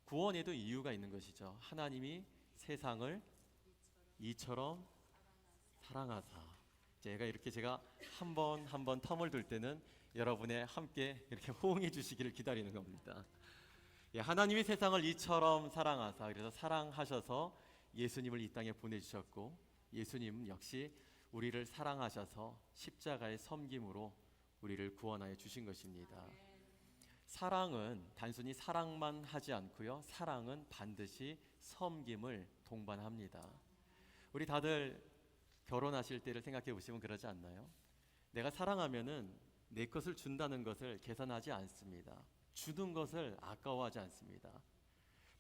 구원에도 이유가 있는 것이죠. 하나님이 세상을 이처럼 사랑하사. 제가 한 번 한 번 텀을 둘 때는 여러분의 함께 이렇게 호응해 주시기를 기다리는 겁니다. 하나님이 세상을 이처럼 사랑하사, 그래서 사랑하셔서 예수님을 이 땅에 보내주셨고, 예수님 역시 우리를 사랑하셔서 십자가의 섬김으로 우리를 구원하여 주신 것입니다. 사랑은 단순히 사랑만 하지 않고요, 사랑은 반드시 섬김을 동반합니다. 우리 다들 결혼하실 때를 생각해 보시면 그러지 않나요? 내가 사랑하면은 내 것을 준다는 것을 계산하지 않습니다. 주는 것을 아까워하지 않습니다.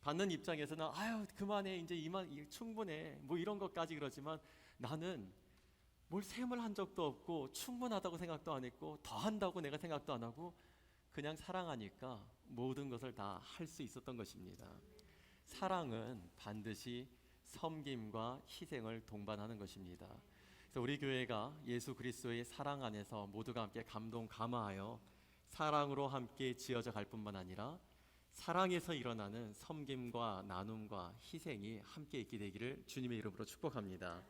받는 입장에서는 아유 그만해, 이제 이만 충분해, 뭐 이런 것까지 그러지만, 나는 뭘 셈을 한 적도 없고 충분하다고 생각도 안 했고 더 한다고 내가 생각도 안 하고 그냥 사랑하니까 모든 것을 다 할 수 있었던 것입니다. 사랑은 반드시 섬김과 희생을 동반하는 것입니다. 그래서 우리 교회가 예수 그리스도의 사랑 안에서 모두가 함께 감동 감화하여 사랑으로 함께 지어져 갈 뿐만 아니라 사랑에서 일어나는 섬김과 나눔과 희생이 함께 있게 되기를 주님의 이름으로 축복합니다.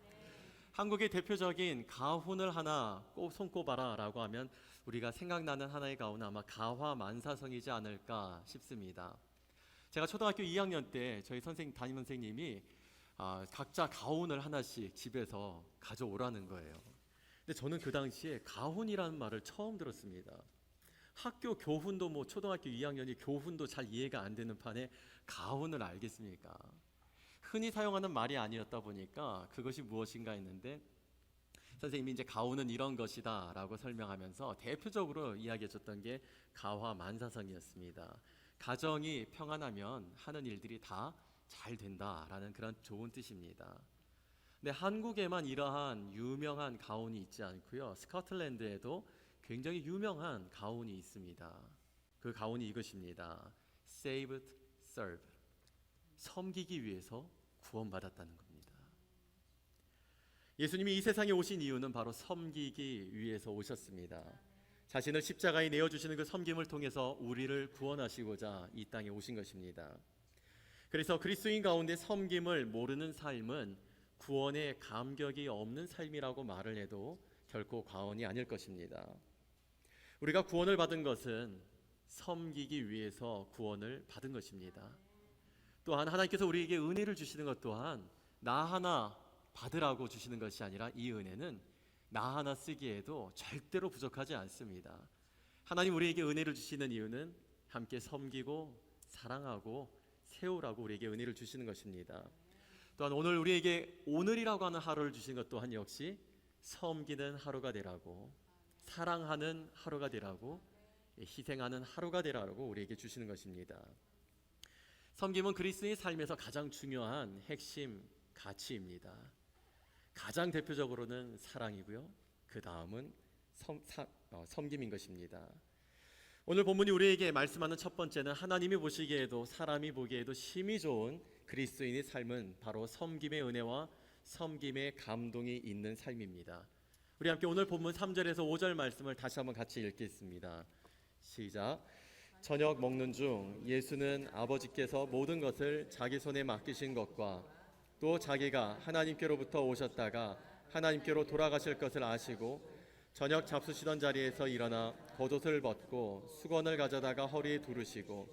한국의 대표적인 가훈을 하나 꼭 손꼽아라 라고 하면 우리가 생각나는 하나의 가훈은 아마 가화만사성이지 않을까 싶습니다. 제가 초등학교 2학년 때 저희 담임 선생님이 각자 가훈을 하나씩 집에서 가져오라는 거예요. 근데 저는 그 당시에 가훈이라는 말을 처음 들었습니다. 학교 교훈도 뭐 초등학교 2학년이 교훈도 잘 이해가 안 되는 판에 가훈을 알겠습니까? 흔히 사용하는 말이 아니었다 보니까 그것이 무엇인가 했는데, 선생님이 이제 가훈은 이런 것이다 라고 설명하면서 대표적으로 이야기해 줬던 게 가화만사성이었습니다. 가정이 평안하면 하는 일들이 다 잘 된다라는 그런 좋은 뜻입니다. 근데 한국에만 이러한 유명한 가훈이 있지 않고요, 스코틀랜드에도 굉장히 유명한 가훈이 있습니다. 그 가훈이 이것입니다. Saved, serve. 섬기기 위해서 구원받았다는 겁니다. 예수님이 이 세상에 오신 이유는 바로 섬기기 위해서 오셨습니다. 자신을 십자가에 내어주시는 그 섬김을 통해서 우리를 구원하시고자 이 땅에 오신 것입니다. 그래서 그리스도인 가운데 섬김을 모르는 삶은 구원의 감격이 없는 삶이라고 말을 해도 결코 과언이 아닐 것입니다. 우리가 구원을 받은 것은 섬기기 위해서 구원을 받은 것입니다. 또한 하나님께서 우리에게 은혜를 주시는 것 또한 나 하나 받으라고 주시는 것이 아니라 이 은혜는 나 하나 쓰기에도 절대로 부족하지 않습니다. 하나님 우리에게 은혜를 주시는 이유는 함께 섬기고 사랑하고 세우라고 우리에게 은혜를 주시는 것입니다. 또한 오늘 우리에게 오늘이라고 하는 하루를 주신 것 또한 역시 섬기는 하루가 되라고, 사랑하는 하루가 되라고, 희생하는 하루가 되라고 우리에게 주시는 것입니다. 섬김은 그리스도의 삶에서 가장 중요한 핵심 가치입니다. 가장 대표적으로는 사랑이고요, 그 다음은 섬김인 것입니다. 오늘 본문이 우리에게 말씀하는 첫 번째는 하나님이 보시기에도 사람이 보기에도 심히 좋은 그리스도인의 삶은 바로 섬김의 은혜와 섬김의 감동이 있는 삶입니다. 우리 함께 오늘 본문 3절에서 5절 말씀을 다시 한번 같이 읽겠습니다. 시작. 저녁 먹는 중 예수는 아버지께서 모든 것을 자기 손에 맡기신 것과 또 자기가 하나님께로부터 오셨다가 하나님께로 돌아가실 것을 아시고 저녁 잡수시던 자리에서 일어나 겉옷을 벗고 수건을 가져다가 허리에 두르시고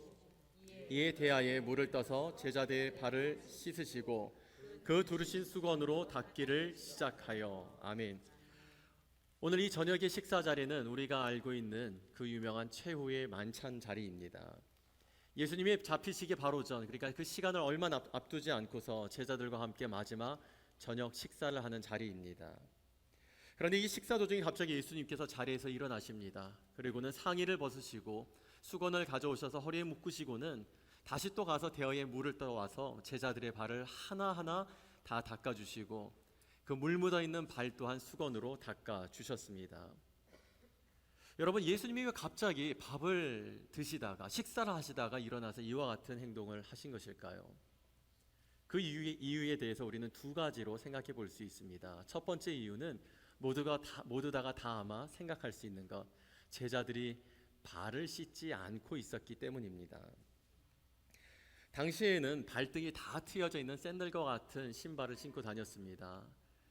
이에 대하에 물을 떠서 제자들의 발을 씻으시고 그 두르신 수건으로 닦기를 시작하여. 아멘. 오늘 이 저녁의 식사 자리는 우리가 알고 있는 그 유명한 최후의 만찬 자리입니다. 예수님이 잡히시기 바로 전, 그러니까 그 시간을 얼마 앞두지 않고서 제자들과 함께 마지막 저녁 식사를 하는 자리입니다. 그런데 이 식사 도중에 갑자기 예수님께서 자리에서 일어나십니다. 그리고는 상의를 벗으시고 수건을 가져오셔서 허리에 묶으시고는 다시 또 가서 대여에 물을 떠와서 제자들의 발을 하나하나 다 닦아주시고 그 물 묻어있는 발 또한 수건으로 닦아주셨습니다. 여러분, 예수님이 왜 갑자기 밥을 드시다가 식사를 하시다가 일어나서 이와 같은 행동을 하신 것일까요? 그 이유에 대해서 우리는 두 가지로 생각해 볼 수 있습니다. 첫 번째 이유는 모두다가 다 아마 생각할 수 있는 것, 제자들이 발을 씻지 않고 있었기 때문입니다. 당시에는 발등이 다 트여져 있는 샌들과 같은 신발을 신고 다녔습니다.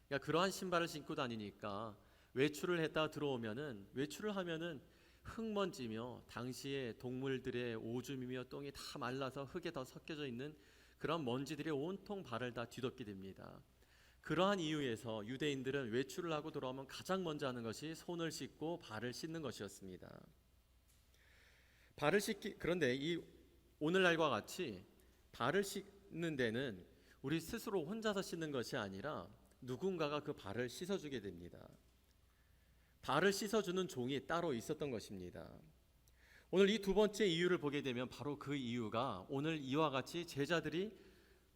그러니까 그러한 신발을 신고 다니니까 외출을 했다 들어오면은 외출을 하면은 흙먼지며 당시에 동물들의 오줌이며 똥이 다 말라서 흙에 더 섞여져 있는 그런 먼지들이 온통 발을 다 뒤덮게 됩니다. 그러한 이유에서 유대인들은 외출을 하고 돌아오면 가장 먼저 하는 것이 손을 씻고 발을 씻는 것이었습니다. 그런데 이 오늘날과 같이 발을 씻는 데는 우리 스스로 혼자서 씻는 것이 아니라 누군가가 그 발을 씻어주게 됩니다. 발을 씻어주는 종이 따로 있었던 것입니다. 오늘 이 두 번째 이유를 보게 되면 바로 그 이유가 오늘 이와 같이 제자들이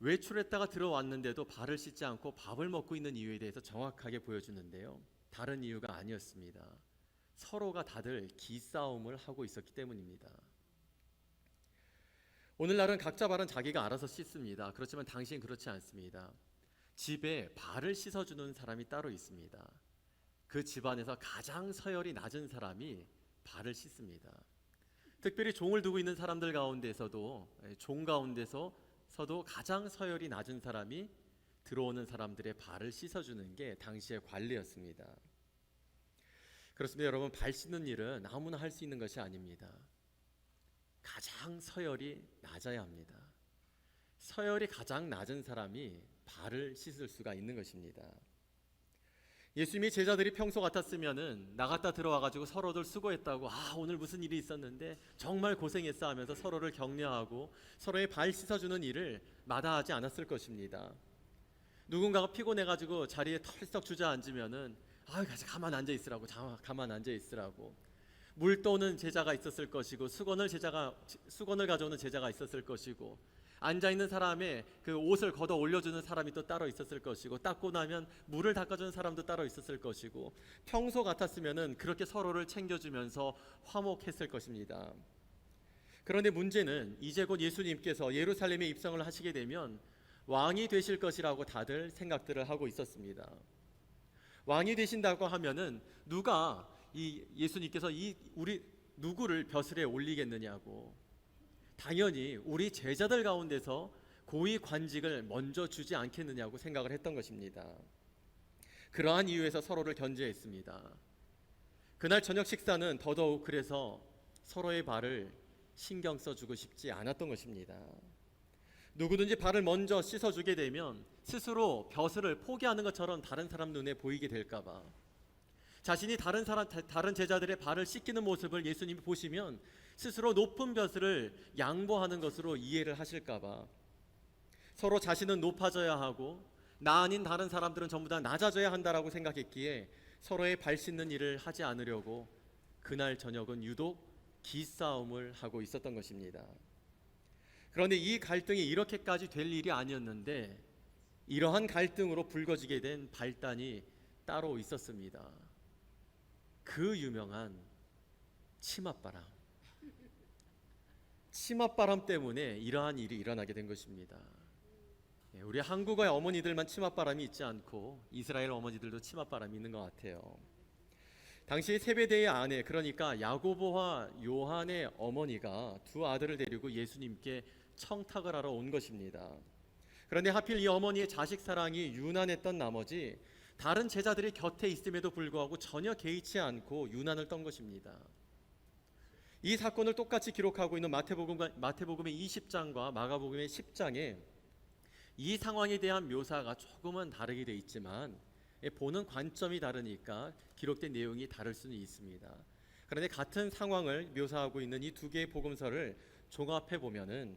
외출했다가 들어왔는데도 발을 씻지 않고 밥을 먹고 있는 이유에 대해서 정확하게 보여주는데요. 다른 이유가 아니었습니다. 서로가 다들 기싸움을 하고 있었기 때문입니다. 오늘날은 각자 발은 자기가 알아서 씻습니다. 그렇지만 당시엔 그렇지 않습니다. 집에 발을 씻어주는 사람이 따로 있습니다. 그 집안에서 가장 서열이 낮은 사람이 발을 씻습니다. 특별히 종을 두고 있는 사람들 가운데서도 종 가운데서도 가장 서열이 낮은 사람이 들어오는 사람들의 발을 씻어주는 게 당시의 관례였습니다. 그렇습니다. 여러분, 발 씻는 일은 아무나 할 수 있는 것이 아닙니다. 가장 서열이 낮아야 합니다. 서열이 가장 낮은 사람이 발을 씻을 수가 있는 것입니다. 예수님이 제자들이 평소 같았으면은 나갔다 들어와가지고 서로들 수고했다고, 오늘 무슨 일이 있었는데 정말 고생했어 하면서 서로를 격려하고 서로의 발 씻어주는 일을 마다하지 않았을 것입니다. 누군가가 피곤해가지고 자리에 털썩 주저앉으면은 가만 앉아 있으라고, 가만 앉아 있으라고. 물 떠오는 제자가 있었을 것이고 수건을 가져오는 제자가 있었을 것이고, 앉아 있는 사람의 그 옷을 걷어 올려주는 사람이 또 따로 있었을 것이고, 닦고 나면 물을 닦아주는 사람도 따로 있었을 것이고, 평소 같았으면은 그렇게 서로를 챙겨주면서 화목했을 것입니다. 그런데 문제는 이제 곧 예수님께서 예루살렘에 입성을 하시게 되면 왕이 되실 것이라고 다들 생각들을 하고 있었습니다. 왕이 되신다고 하면은 누가 이 예수님께서 우리 누구를 벼슬에 올리겠느냐고, 당연히 우리 제자들 가운데서 고위 관직을 먼저 주지 않겠느냐고 생각을 했던 것입니다. 그러한 이유에서 서로를 견제했습니다. 그날 저녁 식사는 더더욱 그래서 서로의 발을 신경 써주고 싶지 않았던 것입니다. 누구든지 발을 먼저 씻어주게 되면 스스로 벼슬을 포기하는 것처럼 다른 사람 눈에 보이게 될까봐, 자신이 다른 제자들의 발을 씻기는 모습을 예수님이 보시면 스스로 높은 벼슬을 양보하는 것으로 이해를 하실까봐, 서로 자신은 높아져야 하고 나 아닌 다른 사람들은 전부 다 낮아져야 한다라고 생각했기에 서로의 발 씻는 일을 하지 않으려고 그날 저녁은 유독 기싸움을 하고 있었던 것입니다. 그런데 이 갈등이 이렇게까지 될 일이 아니었는데 이러한 갈등으로 불거지게 된 발단이 따로 있었습니다. 그 유명한 치맛바람 때문에 이러한 일이 일어나게 된 것입니다. 우리 한국의 어머니들만 치맛바람이 있지 않고 이스라엘 어머니들도 치맛바람이 있는 것 같아요. 당시 세베대의 아내, 그러니까 야고보와 요한의 어머니가 두 아들을 데리고 예수님께 청탁을 하러 온 것입니다. 그런데 하필 이 어머니의 자식 사랑이 유난했던 나머지 다른 제자들이 곁에 있음에도 불구하고 전혀 개의치 않고 유난을 떤 것입니다. 이 사건을 똑같이 기록하고 있는 마태복음의 20장과 마가복음의 10장에 이 상황에 대한 묘사가 조금은 다르게 되어 있지만 보는 관점이 다르니까 기록된 내용이 다를 수는 있습니다. 그런데 같은 상황을 묘사하고 있는 이 두 개의 복음서를 종합해 보면은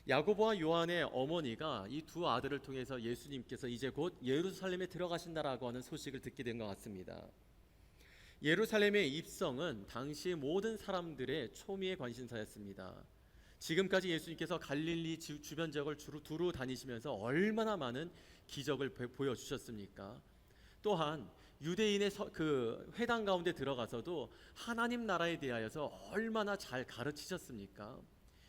야고보와 요한의 어머니가 이 두 아들을 통해서 예수님께서 이제 곧 예루살렘에 들어가신다라고 하는 소식을 듣게 된 것 같습니다. 예루살렘의 입성은 당시 모든 사람들의 초미의 관심사였습니다. 지금까지 예수님께서 갈릴리 주변 지역을 두루 다니시면서 얼마나 많은 기적을 보여주셨습니까? 또한 유대인의 그 회당 가운데 들어가서도 하나님 나라에 대하여서 얼마나 잘 가르치셨습니까?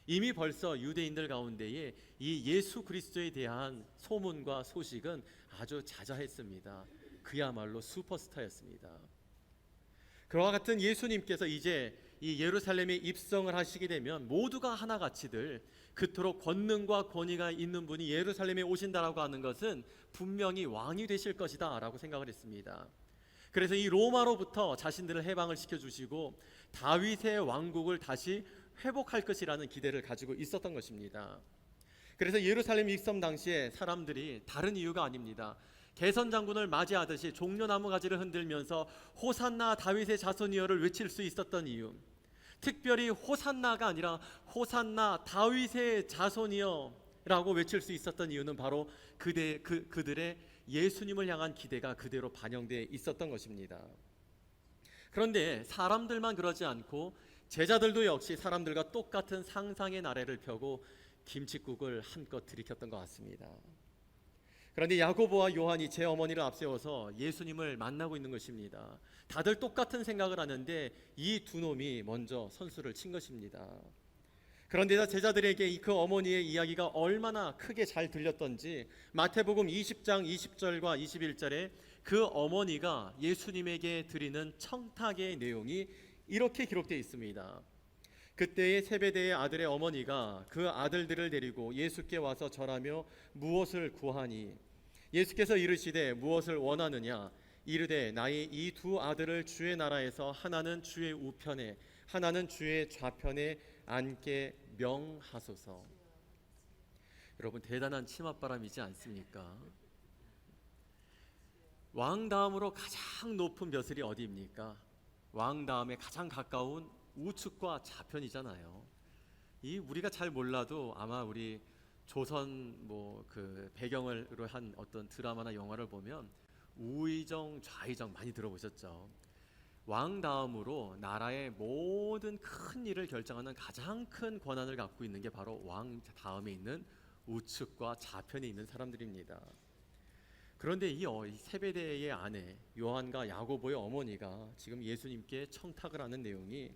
이미 벌써 유대인들 가운데에 이 예수 그리스도에 대한 소문과 소식은 아주 자자했습니다. 그야말로 슈퍼스타였습니다. 그와 같은 예수님께서 이제 이 예루살렘에 입성을 하시게 되면 모두가 하나같이들 그토록 권능과 권위가 있는 분이 예루살렘에 오신다라고 하는 것은 분명히 왕이 되실 것이다 라고 생각을 했습니다. 그래서 이 로마로부터 자신들을 해방을 시켜주시고 다윗의 왕국을 다시 회복할 것이라는 기대를 가지고 있었던 것입니다. 그래서 예루살렘 입성 당시에 사람들이 다른 이유가 아닙니다. 개선 장군을 맞이하듯이 종려나무 가지를 흔들면서 호산나 다윗의 자손이여를 외칠 수 있었던 이유, 특별히 호산나가 아니라 호산나 다윗의 자손이여라고 외칠 수 있었던 이유는 바로 그들의 예수님을 향한 기대가 그대로 반영되어 있었던 것입니다. 그런데 사람들만 그러지 않고 제자들도 역시 사람들과 똑같은 상상의 나래를 펴고 김칫국을 한껏 들이켰던 것 같습니다. 그런데 야고보와 요한이 제 어머니를 앞세워서 예수님을 만나고 있는 것입니다. 다들 똑같은 생각을 하는데 이 두 놈이 먼저 선수를 친 것입니다. 그런데 제자들에게 그 어머니의 이야기가 얼마나 크게 잘 들렸던지 마태복음 20장 20절과 21절에 그 어머니가 예수님에게 드리는 청탁의 내용이 이렇게 기록되어 있습니다. 그때의 세베대의 아들의 어머니가 그 아들들을 데리고 예수께 와서 절하며 무엇을 구하니 예수께서 이르시되 무엇을 원하느냐 이르되 나의 이 두 아들을 주의 나라에서 하나는 주의 우편에 하나는 주의 좌편에 앉게 명하소서. 여러분 대단한 치맛바람이지 않습니까? 왕 다음으로 가장 높은 벼슬이 어디입니까? 왕 다음에 가장 가까운 우측과 좌편이잖아요. 이 우리가 잘 몰라도 아마 우리 조선 그 배경으로 한 어떤 드라마나 영화를 보면 우의정 좌의정 많이 들어보셨죠? 왕 다음으로 나라의 모든 큰 일을 결정하는 가장 큰 권한을 갖고 있는 게 바로 왕 다음에 있는 우측과 좌편에 있는 사람들입니다. 그런데 이 세베대의 아내 요한과 야고보의 어머니가 지금 예수님께 청탁을 하는 내용이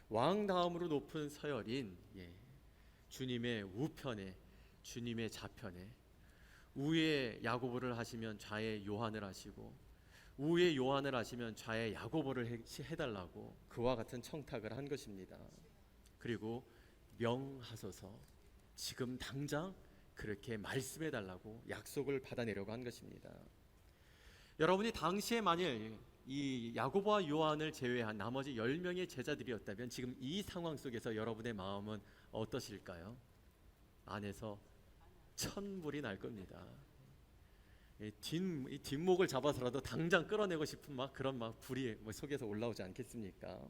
왕 다음으로 높은 서열인 주님의 우편에 주님의 좌편에 우에 야고보를 하시면 좌에 요한을 하시고 우에 요한을 하시면 좌에 야고보를 해달라고 그와 같은 청탁을 한 것입니다. 그리고 명하소서 지금 당장 그렇게 말씀해달라고 약속을 받아내려고 한 것입니다. 여러분이 당시에 만일 이 야고보와 요한을 제외한 나머지 10명의 제자들이었다면 지금 이 상황 속에서 여러분의 마음은 어떠실까요? 안에서 천불이 날 겁니다. 뒷목을 잡아서라도 당장 끌어내고 싶은 그런 불이 속에서 올라오지 않겠습니까?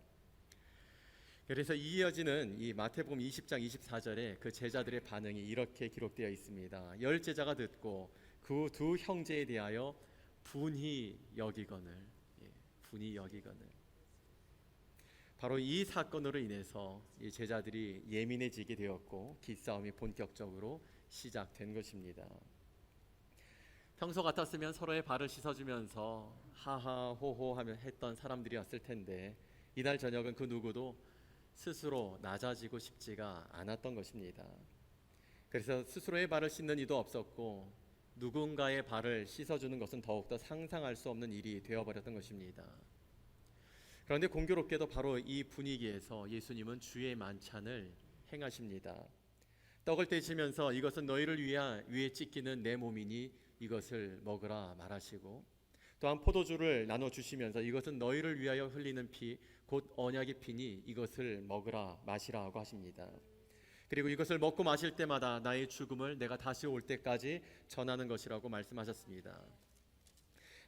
그래서 이어지는 이 마태복음 20장 24절에 그 제자들의 반응이 이렇게 기록되어 있습니다. 10 제자가 듣고 그 두 형제에 대하여 분히 여기거늘. 바로 이 사건으로 인해서 이 제자들이 예민해지게 되었고 기싸움이 본격적으로 시작된 것입니다. 평소 같았으면 서로의 발을 씻어주면서 하하 호호 하며 했던 사람들이었을 텐데 이날 저녁은 그 누구도 스스로 낮아지고 싶지가 않았던 것입니다. 그래서 스스로의 발을 씻는 이도 없었고 누군가의 발을 씻어주는 것은 더욱더 상상할 수 없는 일이 되어버렸던 것입니다. 그런데 공교롭게도 바로 이 분위기에서 예수님은 주의 만찬을 행하십니다. 떡을 떼시면서 이것은 너희를 위해 찢기는 내 몸이니 이것을 먹으라 말하시고 또한 포도주를 나눠주시면서 이것은 너희를 위하여 흘리는 피 곧 언약의 피니 이것을 먹으라 마시라 하고 하십니다. 그리고 이것을 먹고 마실 때마다 나의 죽음을 내가 다시 올 때까지 전하는 것이라고 말씀하셨습니다.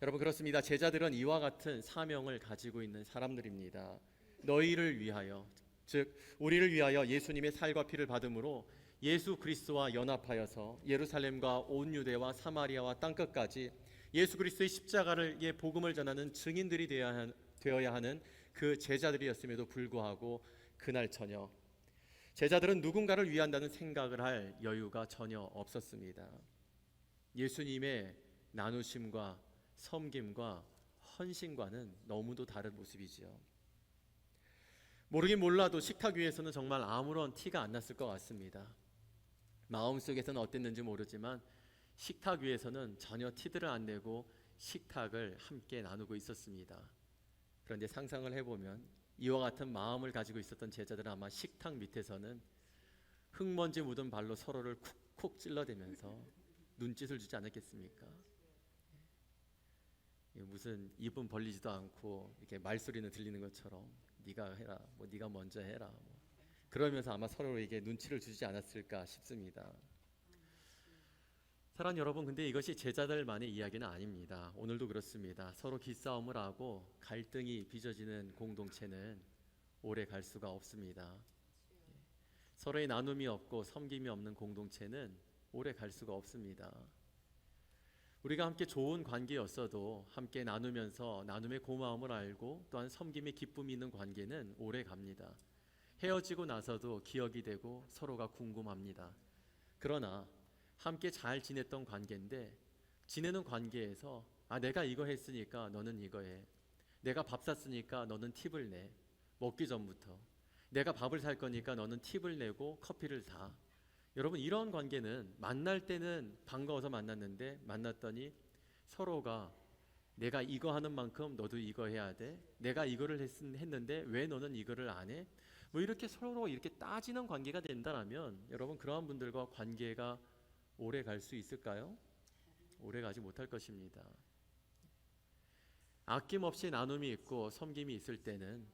여러분 그렇습니다. 제자들은 이와 같은 사명을 가지고 있는 사람들입니다. 너희를 위하여 즉 우리를 위하여 예수님의 살과 피를 받음으로 예수 그리스도와 연합하여서 예루살렘과 온 유대와 사마리아와 땅끝까지 예수 그리스도의 십자가를 복음을 전하는 증인들이 되어야 하는 그 제자들이었음에도 불구하고 그날 저녁 제자들은 누군가를 위한다는 생각을 할 여유가 전혀 없었습니다. 예수님의 나누심과 섬김과 헌신과는 너무도 다른 모습이지요. 모르긴 몰라도 식탁 위에서는 정말 아무런 티가 안 났을 것 같습니다. 마음속에서는 어땠는지 모르지만 식탁 위에서는 전혀 티들을 안 내고 식탁을 함께 나누고 있었습니다. 그런데 상상을 해보면 이와 같은 마음을 가지고 있었던 제자들은 아마 식탁 밑에서는 흙먼지 묻은 발로 서로를 쿡쿡 찔러대면서 눈짓을 주지 않았겠습니까? 무슨 입은 벌리지도 않고 이렇게 말소리는 들리는 것처럼 네가 해라, 뭐 네가 먼저 해라, 뭐 그러면서 아마 서로에게 눈치를 주지 않았을까 싶습니다. 사랑하는 여러분, 근데 이것이 제자들만의 이야기는 아닙니다. 오늘도 그렇습니다. 서로 기싸움을 하고 갈등이 빚어지는 공동체는 오래 갈 수가 없습니다. 서로의 나눔이 없고 섬김이 없는 공동체는 오래 갈 수가 없습니다. 우리가 함께 좋은 관계였어도 함께 나누면서 나눔의 고마움을 알고 또한 섬김의 기쁨이 있는 관계는 오래 갑니다. 헤어지고 나서도 기억이 되고 서로가 궁금합니다. 그러나 함께 잘 지냈던 관계인데 지내는 관계에서 내가 이거 했으니까 너는 이거 해. 내가 밥 샀으니까 너는 팁을 내. 먹기 전부터. 내가 밥을 살 거니까 너는 팁을 내고 커피를 사. 여러분, 이런 관계는 만날 때는 반가워서 만났는데 만났더니 서로가 내가 이거 하는 만큼 너도 이거 해야 돼. 내가 이거를 했는데 왜 너는 이거를 안 해? 뭐 이렇게 서로 이렇게 따지는 관계가 된다면 여러분, 그러한 분들과 관계가 오래 갈 수 있을까요? 오래 가지 못할 것입니다. 아낌없이 나눔이 있고 섬김이 있을 때는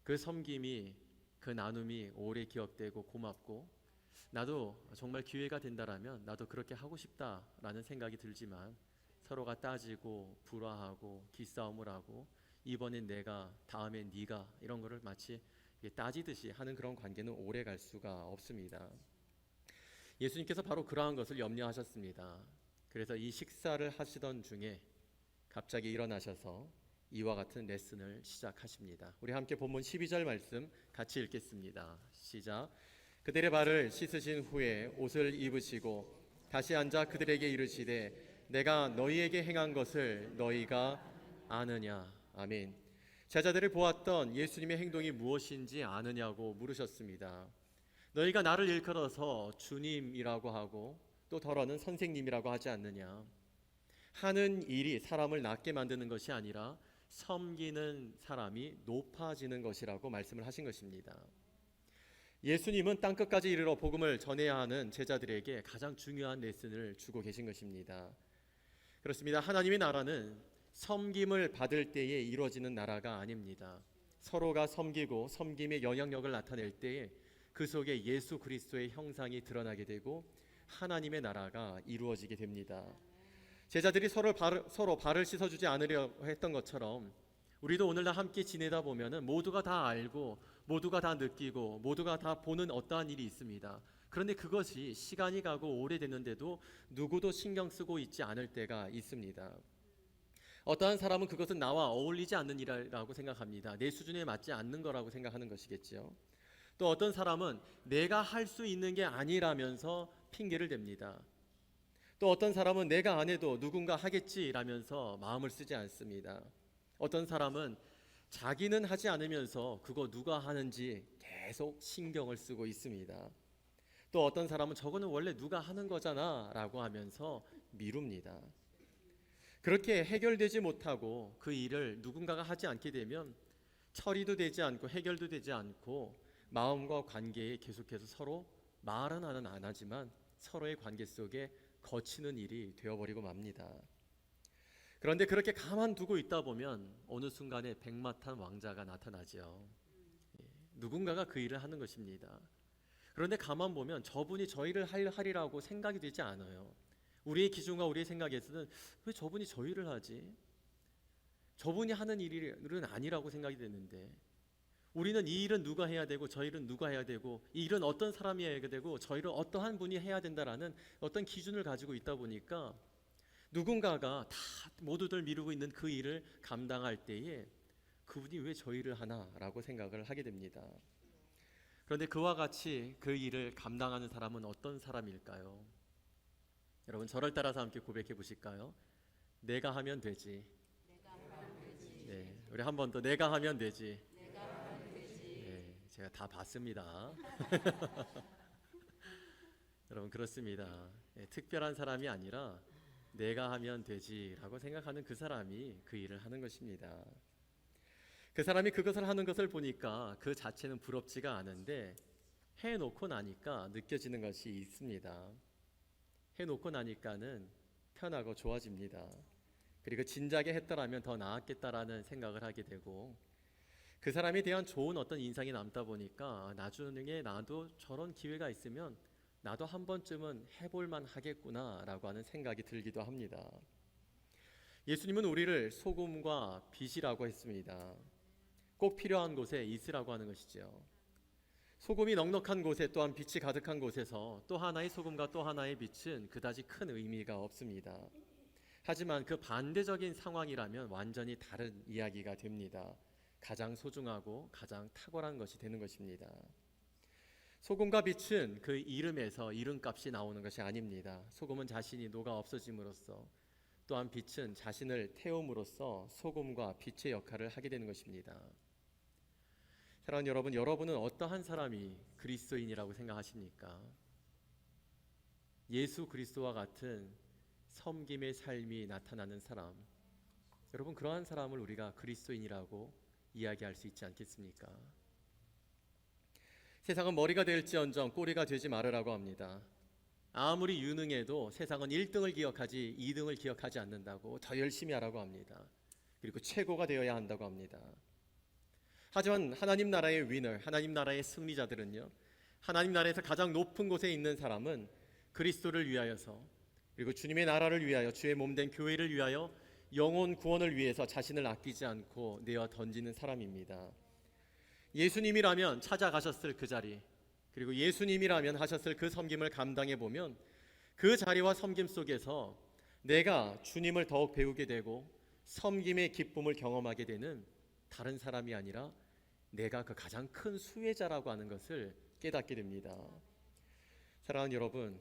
그 섬김이, 그 나눔이 오래 기억되고 고맙고 나도 정말 기회가 된다라면 나도 그렇게 하고 싶다라는 생각이 들지만 서로가 따지고 불화하고 기싸움을 하고 이번엔 내가 다음엔 네가 이런 거를 마치 따지듯이 하는 그런 관계는 오래 갈 수가 없습니다. 예수님께서 바로 그러한 것을 염려하셨습니다. 그래서 이 식사를 하시던 중에 갑자기 일어나셔서 이와 같은 레슨을 시작하십니다. 우리 함께 본문 12절 말씀 같이 읽겠습니다. 시작. 그들의 발을 씻으신 후에 옷을 입으시고 다시 앉아 그들에게 이르시되 내가 너희에게 행한 것을 너희가 아느냐. 아멘. 제자들을 보았던 예수님의 행동이 무엇인지 아느냐고 물으셨습니다. 너희가 나를 일컬어서 주님이라고 하고 또 더러는 선생님이라고 하지 않느냐. 하는 일이 사람을 낮게 만드는 것이 아니라 섬기는 사람이 높아지는 것이라고 말씀을 하신 것입니다. 예수님은 땅끝까지 이르러 복음을 전해야 하는 제자들에게 가장 중요한 레슨을 주고 계신 것입니다. 그렇습니다. 하나님의 나라는 섬김을 받을 때에 이루어지는 나라가 아닙니다. 서로가 섬기고 섬김의 영향력을 나타낼 때에 그 속에 예수 그리스도의 형상이 드러나게 되고 하나님의 나라가 이루어지게 됩니다. 제자들이 서로 발을 씻어주지 않으려 했던 것처럼 우리도 오늘날 함께 지내다 보면은 모두가 다 알고 모두가 다 느끼고 모두가 다 보는 어떠한 일이 있습니다. 그런데 그것이 시간이 가고 오래됐는데도 누구도 신경 쓰고 있지 않을 때가 있습니다. 어떠한 사람은 그것은 나와 어울리지 않는 일이라고 생각합니다. 내 수준에 맞지 않는 거라고 생각하는 것이겠죠. 또 어떤 사람은 내가 할 수 있는 게 아니라면서 핑계를 댑니다. 또 어떤 사람은 내가 안 해도 누군가 하겠지라면서 마음을 쓰지 않습니다. 어떤 사람은 자기는 하지 않으면서 그거 누가 하는지 계속 신경을 쓰고 있습니다. 또 어떤 사람은 저거는 원래 누가 하는 거잖아 라고 하면서 미룹니다. 그렇게 해결되지 못하고 그 일을 누군가가 하지 않게 되면 처리도 되지 않고 해결도 되지 않고 마음과 관계에 계속해서 서로 말은 안 하지만 서로의 관계 속에 거치는 일이 되어버리고 맙니다. 그런데 그렇게 가만두고 있다 보면 어느 순간에 백마탄 왕자가 나타나죠. 누군가가 그 일을 하는 것입니다. 그런데 가만 보면 저분이 저 일을 하리라고 생각이 되지 않아요. 우리의 기준과 우리의 생각에서는 왜 저분이 저 일을 하지? 저분이 하는 일은 아니라고 생각이 되는데 우리는 이 일은 누가 해야 되고 저 일은 누가 해야 되고 이 일은 어떤 사람이 해야 되고 저 일은 어떠한 분이 해야 된다라는 어떤 기준을 가지고 있다 보니까 누군가가 다 모두들 미루고 있는 그 일을 감당할 때에 그분이 왜 저 일을 하나라고 생각을 하게 됩니다. 그런데 그와 같이 그 일을 감당하는 사람은 어떤 사람일까요? 여러분, 저를 따라서 함께 고백해 보실까요? 내가 하면 되지. 네, 우리 한 번 더 내가 하면 되지. 네, 제가 다 봤습니다. 여러분, 그렇습니다. 네, 특별한 사람이 아니라 내가 하면 되지라고 생각하는 그 사람이 그 일을 하는 것입니다. 그 사람이 그것을 하는 것을 보니까 그 자체는 부럽지가 않은데 해놓고 나니까 느껴지는 것이 있습니다. 해놓고 나니까는 편하고 좋아집니다. 그리고 진작에 했더라면 더 나았겠다라는 생각을 하게 되고, 그 사람에 대한 좋은 어떤 인상이 남다 보니까 나중에 나도 저런 기회가 있으면 나도 한 번쯤은 해볼만 하겠구나라고 하는 생각이 들기도 합니다. 예수님은 우리를 소금과 빛이라고 했습니다. 꼭 필요한 곳에 있으라고 하는 것이죠. 소금이 넉넉한 곳에, 또한 빛이 가득한 곳에서 또 하나의 소금과 또 하나의 빛은 그다지 큰 의미가 없습니다. 하지만 그 반대적인 상황이라면 완전히 다른 이야기가 됩니다. 가장 소중하고 가장 탁월한 것이 되는 것입니다. 소금과 빛은 그 이름에서 이름값이 나오는 것이 아닙니다. 소금은 자신이 녹아 없어짐으로써, 또한 빛은 자신을 태움으로써 소금과 빛의 역할을 하게 되는 것입니다. 사랑하는 여러분, 여러분은 어떠한 사람이 그리스도인이라고 생각하십니까? 예수 그리스도와 같은 섬김의 삶이 나타나는 사람, 여러분, 그러한 사람을 우리가 그리스도인이라고 이야기할 수 있지 않겠습니까? 세상은 머리가 될지언정 꼬리가 되지 말으라고 합니다. 아무리 유능해도 세상은 1등을 기억하지 2등을 기억하지 않는다고, 더 열심히 하라고 합니다. 그리고 최고가 되어야 한다고 합니다. 하지만 하나님 나라의 위너, 하나님 나라의 승리자들은요, 하나님 나라에서 가장 높은 곳에 있는 사람은 그리스도를 위하여서, 그리고 주님의 나라를 위하여, 주의 몸된 교회를 위하여 영혼 구원을 위해서 자신을 아끼지 않고 내어 던지는 사람입니다. 예수님이라면 찾아가셨을 그 자리, 그리고 예수님이라면 하셨을 그 섬김을 감당해 보면 그 자리와 섬김 속에서 내가 주님을 더욱 배우게 되고 섬김의 기쁨을 경험하게 되는 다른 사람이 아니라 내가 그 가장 큰 수혜자라고 하는 것을 깨닫게 됩니다. 사랑하는 여러분,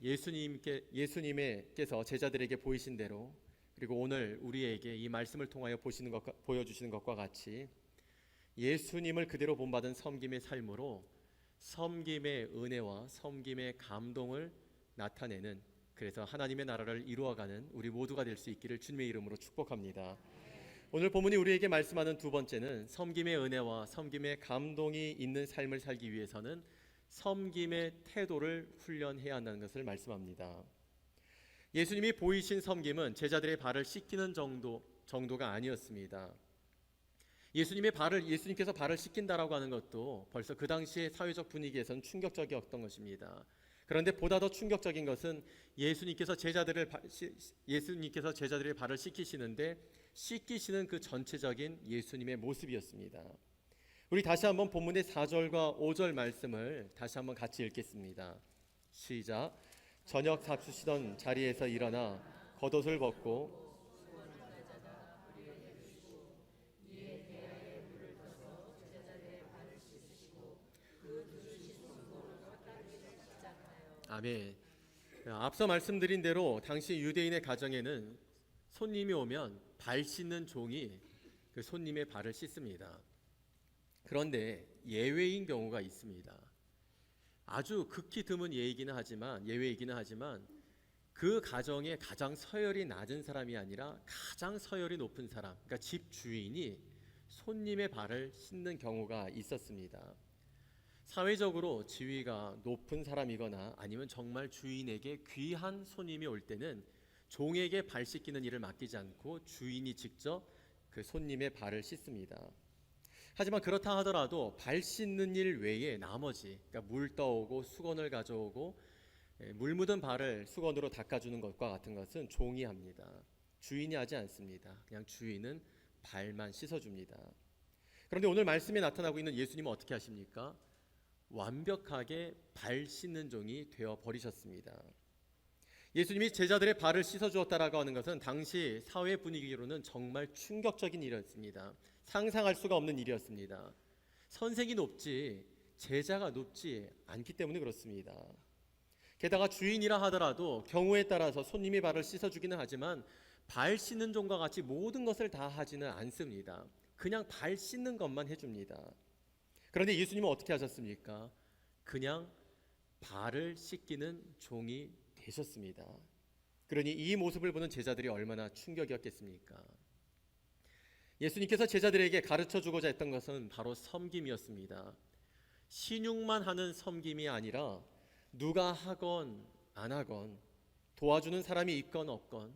예수님께서 제자들에게 보이신 대로, 그리고 오늘 우리에게 이 말씀을 통하여 보여주시는 것과 같이 예수님을 그대로 본받은 섬김의 삶으로 섬김의 은혜와 섬김의 감동을 나타내는, 그래서 하나님의 나라를 이루어가는 우리 모두가 될 수 있기를 주님의 이름으로 축복합니다. 오늘 본문이 우리에게 말씀하는 두 번째는 섬김의 은혜와 섬김의 감동이 있는 삶을 살기 위해서는 섬김의 태도를 훈련해야 한다는 것을 말씀합니다. 예수님이 보이신 섬김은 제자들의 발을 씻기는 정도가 아니었습니다. 예수님께서 발을 씻긴다라고 하는 것도 벌써 그 당시의 사회적 분위기에서는 충격적이었던 것입니다. 그런데 보다 더 충격적인 것은 예수님께서 제자들의 발을 씻기시는데 씻기시는 그 전체적인 예수님의 모습이었습니다. 우리 다시 한번 본문의 4절과 5절 말씀을 다시 한번 같이 읽겠습니다. 시작. 저녁 잡수시던 자리에서 일어나 겉옷을 벗고 아멘. 앞서 말씀드린 대로 당시 유대인의 가정에는 손님이 오면 발 씻는 종이 그 손님의 발을 씻습니다. 그런데 예외인 경우가 있습니다. 아주 극히 드문 예외이기는 하지만 그 가정의 가장 서열이 낮은 사람이 아니라 가장 서열이 높은 사람, 그러니까 집 주인이 손님의 발을 씻는 경우가 있었습니다. 사회적으로 지위가 높은 사람이거나 아니면 정말 주인에게 귀한 손님이 올 때는 종에게 발 씻기는 일을 맡기지 않고 주인이 직접 그 손님의 발을 씻습니다. 하지만 그렇다 하더라도 발 씻는 일 외에 나머지, 그러니까 물 떠오고 수건을 가져오고 물 묻은 발을 수건으로 닦아주는 것과 같은 것은 종이 합니다. 주인이 하지 않습니다. 그냥 주인은 발만 씻어줍니다. 그런데 오늘 말씀에 나타나고 있는 예수님은 어떻게 하십니까? 완벽하게 발 씻는 종이 되어 버리셨습니다. 예수님이 제자들의 발을 씻어주었다라고 하는 것은 당시 사회 분위기로는 정말 충격적인 일이었습니다. 상상할 수가 없는 일이었습니다. 선생이 높지 제자가 높지 않기 때문에 그렇습니다. 게다가 주인이라 하더라도 경우에 따라서 손님이 발을 씻어주기는 하지만 발 씻는 종과 같이 모든 것을 다 하지는 않습니다. 그냥 발 씻는 것만 해줍니다. 그런데 예수님은 어떻게 하셨습니까? 그냥 발을 씻기는 종이 되셨습니다. 그러니 이 모습을 보는 제자들이 얼마나 충격이었겠습니까? 예수님께서 제자들에게 가르쳐주고자 했던 것은 바로 섬김이었습니다. 신용만 하는 섬김이 아니라 누가 하건 안 하건, 도와주는 사람이 있건 없건,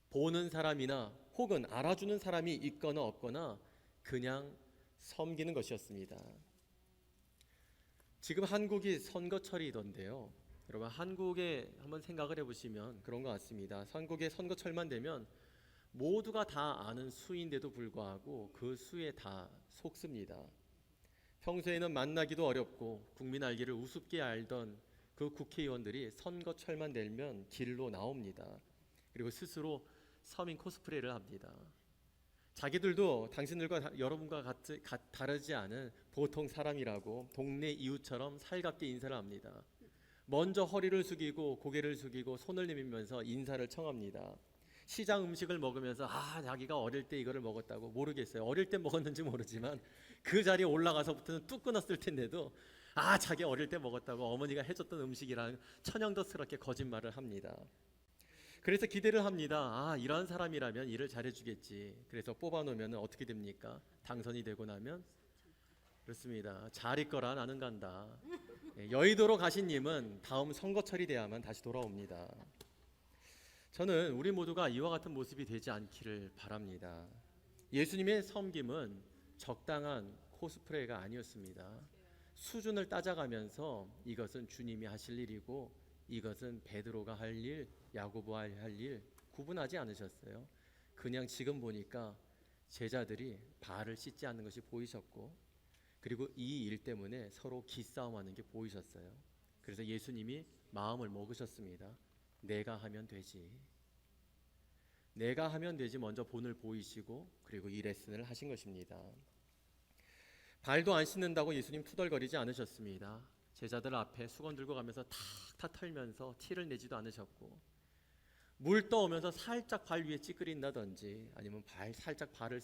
보는 사람이나 혹은 알아주는 사람이 있거나 없거나 그냥 섬기는 것이었습니다. 지금 한국이 선거철이던데요. 여러분, 한국에 한번 생각을 해보시면 그런 것 같습니다. 한국의 선거철만 되면 모두가 다 아는 수인데도 불구하고 그 수에 다 속습니다. 평소에는 만나기도 어렵고 국민 알기를 우습게 알던 그 국회의원들이 선거철만 되면 길로 나옵니다. 그리고 스스로 서민 코스프레를 합니다. 자기들도 당신들과 여러분과 다르지 않은 보통 사람이라고 동네 이웃처럼 살갑게 인사를 합니다. 먼저 허리를 숙이고 고개를 숙이고 손을 내밀면서 인사를 청합니다. 시장 음식을 먹으면서 자기가 어릴 때 이거를 먹었다고, 모르겠어요. 어릴 때 먹었는지 모르지만 그 자리에 올라가서부터는 뚝 끊었을 텐데도 자기 어릴 때 먹었다고, 어머니가 해줬던 음식이랑 천연덕스럽게 거짓말을 합니다. 그래서 기대를 합니다. 이런 사람이라면 일을 잘해주겠지. 그래서 뽑아놓으면 어떻게 됩니까? 당선이 되고 나면 그렇습니다. 잘 있거라 나는 간다. 여의도로 가신 님은 다음 선거철이 돼야만 다시 돌아옵니다. 저는 우리 모두가 이와 같은 모습이 되지 않기를 바랍니다. 예수님의 섬김은 적당한 코스프레가 아니었습니다. 수준을 따져가면서 이것은 주님이 하실 일이고 이것은 베드로가 할 일, 야고보가 할 일 구분하지 않으셨어요. 그냥 지금 보니까 제자들이 발을 씻지 않는 것이 보이셨고, 그리고 이 일 때문에 서로 기싸움하는 게 보이셨어요. 그래서 예수님이 마음을 먹으셨습니다. 내가 하면 되지. 내가 하면 되지 먼저 본을 보이시고 그리고 이 레슨을 하신 것입니다. 발도 안 씻는다고 예수님 투덜거리지 않으셨습니다. 제자들 앞에 수건 들고 가면서 탁탁 털면서 티를 내지도 않으셨고, 물 떠오면서 살짝 발 위에 찌그린다든지 아니면 살짝 발을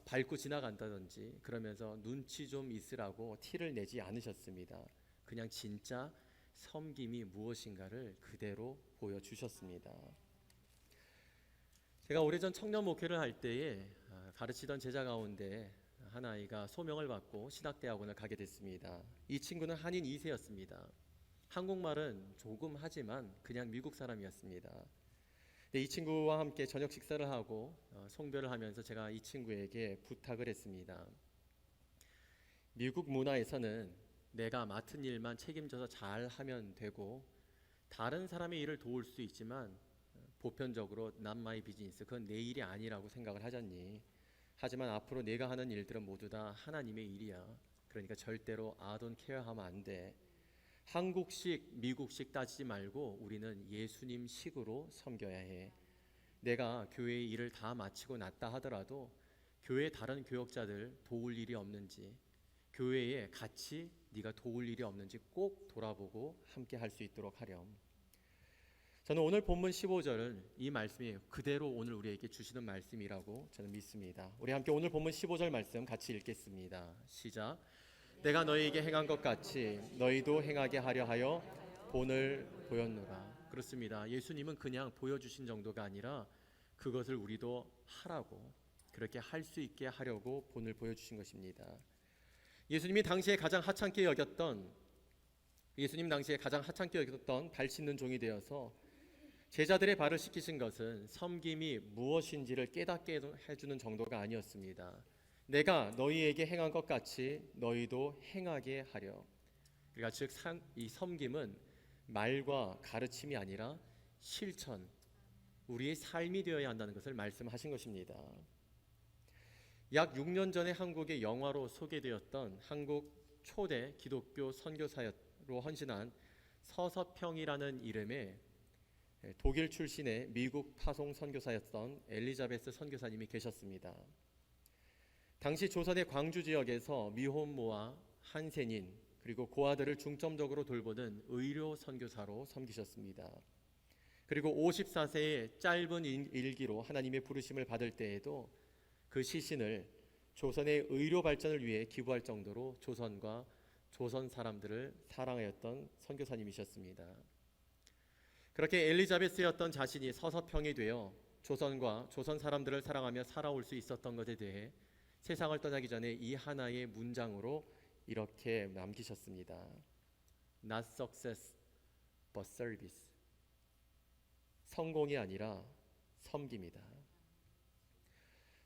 밟고 지나간다든지 그러면서 눈치 좀 있으라고 티를 내지 않으셨습니다. 그냥 진짜 섬김이 무엇인가를 그대로 보여주셨습니다. 제가 오래전 청년 목회를 할 때에 가르치던 제자 가운데 한 아이가 소명을 받고 신학대학원을 가게 됐습니다. 이 친구는 한인 2세였습니다. 한국말은 조금 하지만 그냥 미국 사람이었습니다. 근데 이 친구와 함께 저녁 식사를 하고 송별을 하면서 제가 이 친구에게 부탁을 했습니다. 미국 문화에서는 내가 맡은 일만 책임져서 잘 하면 되고 다른 사람의 일을 도울 수 있지만 보편적으로 not my business, 그건 내 일이 아니라고 생각을 하잖니. 하지만 앞으로 내가 하는 일들은 모두 다 하나님의 일이야. 그러니까 절대로 I don't care 하면 안 돼. 한국식, 미국식 따지지 말고 우리는 예수님식으로 섬겨야 해. 내가 교회의 일을 다 마치고 났다 하더라도 교회 다른 교역자들 도울 일이 없는지, 교회에 같이 네가 도울 일이 없는지 꼭 돌아보고 함께 할 수 있도록 하렴. 저는 오늘 본문 15절은 이 말씀이 그대로 오늘 우리에게 주시는 말씀이라고 저는 믿습니다. 우리 함께 오늘 본문 15절 말씀 같이 읽겠습니다. 시작. 내가 너희에게 행한 것 같이 너희도 행하게 하려 하여 본을 보였노라. 그렇습니다. 예수님은 그냥 보여주신 정도가 아니라 그것을 우리도 하라고, 그렇게 할 수 있게 하려고 본을 보여주신 것입니다. 예수님 당시에 가장 하찮게 여겼던 발 씻는 종이 되어서 제자들의 발을 씻기신 것은 섬김이 무엇인지를 깨닫게 해주는 정도가 아니었습니다. 내가 너희에게 행한 것 같이 너희도 행하게 하려. 그러니까 즉 이 섬김은 말과 가르침이 아니라 실천, 우리의 삶이 되어야 한다는 것을 말씀하신 것입니다. 약 6년 전에 한국의 영화로 소개되었던 한국 초대 기독교 선교사로 헌신한 서서평이라는 이름의 독일 출신의 미국 파송 선교사였던 엘리자베스 선교사님이 계셨습니다. 당시 조선의 광주 지역에서 미혼모와 한센인 그리고 고아들을 중점적으로 돌보는 의료 선교사로 섬기셨습니다. 그리고 54세의 짧은 일기로 하나님의 부르심을 받을 때에도 그 시신을 조선의 의료 발전을 위해 기부할 정도로 조선과 조선 사람들을 사랑하였던 선교사님이셨습니다. 그렇게 엘리자베스였던 자신이 서서평이 되어 조선과 조선 사람들을 사랑하며 살아올 수 있었던 것에 대해 세상을 떠나기 전에 이 하나의 문장으로 이렇게 남기셨습니다. Not success, but service. 성공이 아니라 섬김이다.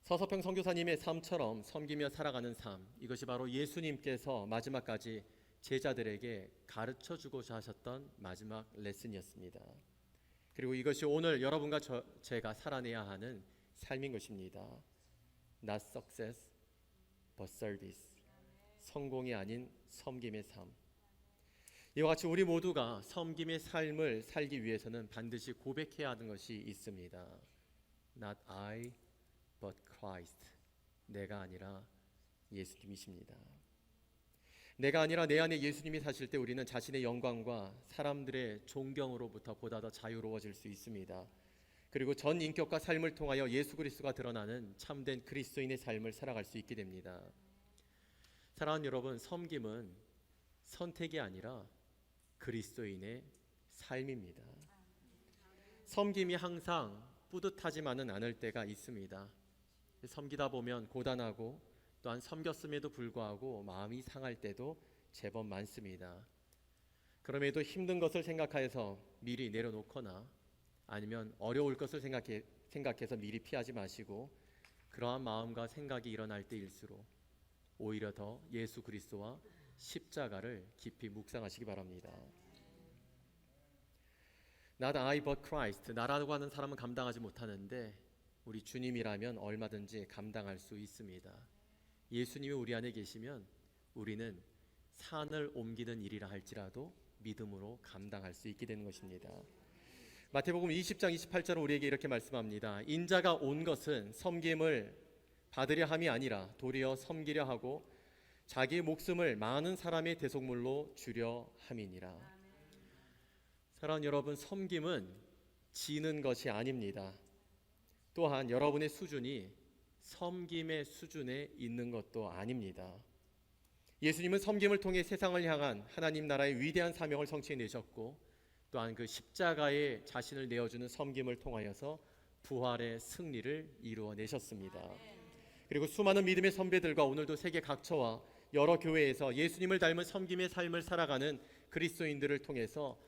서서평 선교사님의 삶처럼 섬기며 살아가는 삶, 이것이 바로 예수님께서 마지막까지 제자들에게 가르쳐주고자 하셨던 마지막 레슨이었습니다. 그리고 이것이 오늘 여러분과 제가 살아내야 하는 삶인 것입니다. Not success, but service. 성공이 아닌 섬김의 삶. 이와 같이 우리 모두가 섬김의 삶을 살기 위해서는 반드시 고백해야 하는 것이 있습니다. Not I, but Christ. 내가 아니라 예수님이십니다. 내가 아니라 내 안에 예수님이 사실 때 우리는 자신의 영광과 사람들의 존경으로부터 보다 더 자유로워질 수 있습니다. 그리고 전 인격과 삶을 통하여 예수 그리스도가 드러나는 참된 그리스도인의 삶을 살아갈 수 있게 됩니다. 사랑하는 여러분, 섬김은 선택이 아니라 그리스도인의 삶입니다. 섬김이 항상 뿌듯하지만은 않을 때가 있습니다. 섬기다 보면 고단하고 또한 섬겼음에도 불구하고 마음이 상할 때도 제법 많습니다. 그럼에도 힘든 것을 생각하여서 미리 내려놓거나 아니면 어려울 것을 생각해서 미리 피하지 마시고, 그러한 마음과 생각이 일어날 때일수록 오히려 더 예수 그리스도와 십자가를 깊이 묵상하시기 바랍니다. Not I but Christ. 나라고 하는 사람은 감당하지 못하는데 우리 주님이라면 얼마든지 감당할 수 있습니다. 예수님이 우리 안에 계시면 우리는 산을 옮기는 일이라 할지라도 믿음으로 감당할 수 있게 되는 것입니다. 마태복음 20장 28절은 우리에게 이렇게 말씀합니다. 인자가 온 것은 섬김을 받으려 함이 아니라 도리어 섬기려 하고 자기의 목숨을 많은 사람의 대속물로 주려 함이니라. 사랑하는 여러분, 섬김은 지는 것이 아닙니다. 또한 여러분의 수준이 섬김의 수준에 있는 것도 아닙니다. 예수님은 섬김을 통해 세상을 향한 하나님 나라의 위대한 사명을 성취해내셨고, 또한 그 십자가에 자신을 내어주는 섬김을 통하여서 부활의 승리를 이루어내셨습니다. 그리고 수많은 믿음의 선배들과 오늘도 세계 각처와 여러 교회에서 예수님을 닮은 섬김의 삶을 살아가는 그리스도인들을 통해서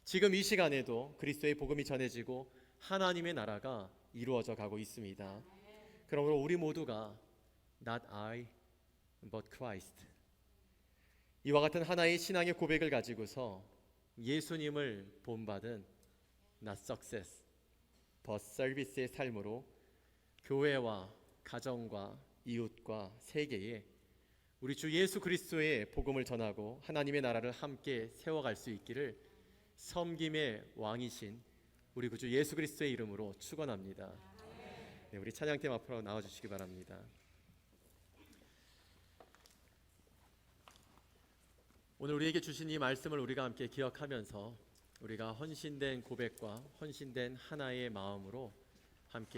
지금 이 시간에도 그리스도의 복음이 전해지고 하나님의 나라가 이루어져 가고 있습니다. 그러므로 우리 모두가 Not I, but Christ, 이와 같은 하나의 신앙의 고백을 가지고서 예수님을 본받은 Not success, but service의 삶으로 교회와 가정과 이웃과 세계에 우리 주 예수 그리스도의 복음을 전하고 하나님의 나라를 함께 세워갈 수 있기를 섬김의 왕이신 우리 구주 예수 그리스도의 이름으로 축원합니다. 네, 우리 찬양팀 앞으로 나와주시기 바랍니다. 오늘 우리에게 주신 이 말씀을 우리가 함께 기억하면서 우리가 헌신된 고백과 헌신된 하나의 마음으로 함께